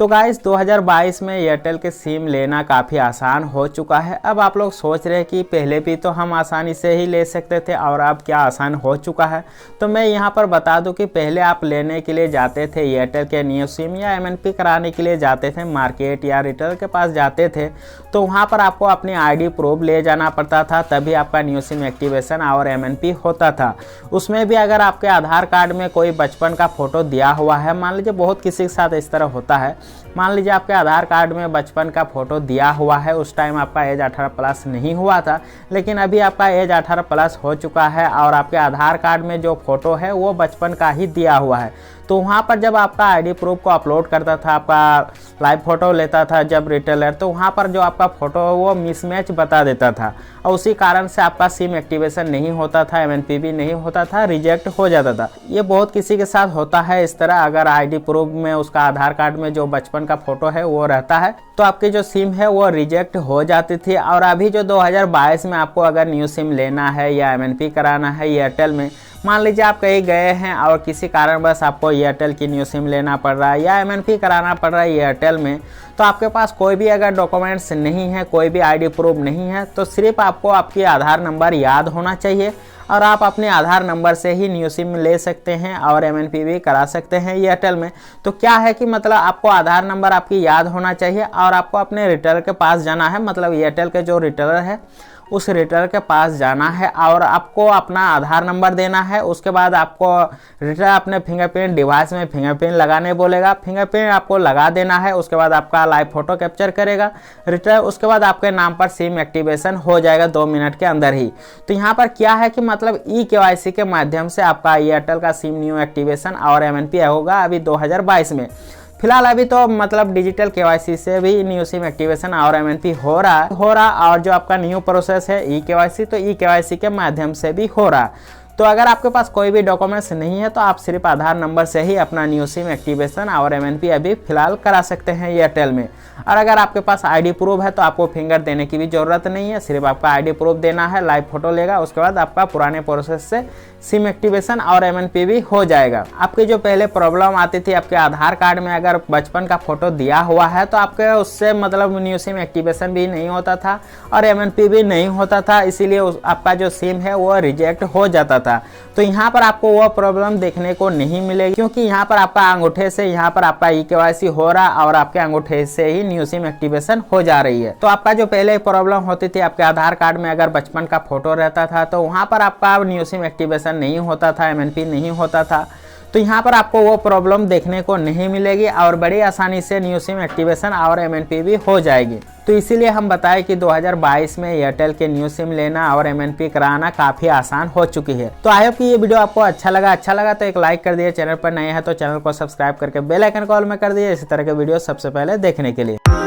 तो गाइस 2022 में एयरटेल के सिम लेना काफ़ी आसान हो चुका है। अब आप लोग सोच रहे हैं कि पहले भी तो हम आसानी से ही ले सकते थे और अब क्या आसान हो चुका है। तो मैं यहाँ पर बता दूं कि पहले आप लेने के लिए जाते थे एयरटेल के न्यू सिम या MNP कराने के लिए जाते थे मार्केट या रिटेलर के पास जाते थे, तो वहाँ पर आपको अपनी ID प्रूफ ले जाना पड़ता था, तभी आपका न्यू सिम एक्टिवेशन और MNP होता था। उसमें भी अगर आपके आधार कार्ड में कोई बचपन का फ़ोटो दिया हुआ है, मान लीजिए बहुत किसी के साथ इस तरह होता है, मान लीजिए आपके आधार कार्ड में बचपन का फ़ोटो दिया हुआ है, उस टाइम आपका एज 18+ नहीं हुआ था, लेकिन अभी आपका एज 18+ हो चुका है और आपके आधार कार्ड में जो फ़ोटो है वो बचपन का ही दिया हुआ है। तो वहाँ पर जब आपका ID प्रूफ को अपलोड करता था, आपका लाइव फ़ोटो लेता था जब रिटेलर, तो वहाँ पर जो आपका फ़ोटो वो मिसमैच बता देता था और उसी कारण से आपका सिम एक्टिवेशन नहीं होता था, MNP भी नहीं होता था, रिजेक्ट हो जाता था। ये बहुत किसी के साथ होता है इस तरह। अगर ID प्रूफ में उसका आधार कार्ड में जो बचपन का फ़ोटो है वो रहता है तो आपकी जो सिम है वो रिजेक्ट हो जाती थी। और अभी जो 2022 में आपको अगर न्यू सिम लेना है या MNP कराना है एयरटेल में, मान लीजिए आप कहीं गए हैं और किसी कारणवश आपको एयरटेल की न्यू सिम लेना पड़ रहा है या MNP कराना पड़ रहा है एयरटेल में, तो आपके पास कोई भी अगर डॉक्यूमेंट्स नहीं है, कोई भी ID प्रूफ नहीं है, तो सिर्फ आपको आपकी आधार नंबर याद होना चाहिए और आप अपने आधार नंबर से ही न्यू सिम ले सकते हैं और MNP भी करा सकते हैं एयरटेल में। तो क्या है कि मतलब आपको आधार नंबर आपकी याद होना चाहिए और आपको अपने रिटेलर के पास जाना है, मतलब एयरटेल के जो रिटेलर है उस रिटेलर के पास जाना है और आपको अपना आधार नंबर देना है। उसके बाद आपको रिटेलर अपने फिंगरप्रिंट डिवाइस में फिंगरप्रिंट लगाने बोलेगा, फिंगरप्रिंट आपको लगा देना है। उसके बाद आपका लाइव फ़ोटो कैप्चर करेगा रिटेलर, उसके बाद आपके नाम पर सिम एक्टिवेशन हो जाएगा 2 मिनट के अंदर ही। तो यहाँ पर क्या है कि मतलब eKYC के माध्यम से आपका एयरटेल का सिम न्यू एक्टिवेशन और MNP होगा अभी 2022 में। फिलहाल अभी तो मतलब डिजिटल KYC से भी न्यू सिम एक्टिवेशन और MNP हो रहा और जो आपका न्यू प्रोसेस है eKYC, तो eKYC के माध्यम से भी हो रहा। तो अगर आपके पास कोई भी डॉक्यूमेंट्स नहीं है तो आप सिर्फ आधार नंबर से ही अपना न्यू सिम एक्टिवेशन और MNP अभी फिलहाल करा सकते हैं एयरटेल में। और अगर आपके पास ID प्रूफ है तो आपको फिंगर देने की भी ज़रूरत नहीं है, सिर्फ आपका ID प्रूफ देना है, लाइव फ़ोटो लेगा, उसके बाद आपका पुराने प्रोसेस से सिम एक्टिवेशन और MNP भी हो जाएगा। आपकी जो पहले प्रॉब्लम आती थी, आपके आधार कार्ड में अगर बचपन का फ़ोटो दिया हुआ है तो आपके उससे मतलब न्यू सिम एक्टिवेशन भी नहीं होता था और MNP भी नहीं होता था, इसीलिए आपका जो सिम है वो रिजेक्ट हो जाता था। तो यहाँ पर आपको वो प्रॉब्लम देखने को नहीं मिलेगी, क्योंकि यहाँ पर आपका अंगूठे से यहाँ पर आपका eKYC हो रहा और आपके अंगूठे से ही न्यू सिम एक्टिवेशन हो जा रही है। तो आपका जो पहले प्रॉब्लम होती थी, आपके आधार कार्ड में अगर बचपन का फ़ोटो रहता था तो वहाँ पर आपका न्यू सिम एक्टिवेशन नहीं होता था, MNP नहीं होता था, तो यहाँ पर आपको वो प्रॉब्लम देखने को नहीं मिलेगी और बड़ी आसानी से न्यू सिम एक्टिवेशन और MNP भी हो जाएगी। तो इसीलिए हम बताएं कि 2022 में एयरटेल के न्यू सिम लेना और MNP कराना काफ़ी आसान हो चुकी है। तो आई होप कि ये वीडियो आपको अच्छा लगा तो एक लाइक कर दिए, चैनल पर नए हैं तो चैनल को सब्सक्राइब करके बेल आइकन कॉल में कर दिए इसी तरह के वीडियो सबसे पहले देखने के लिए।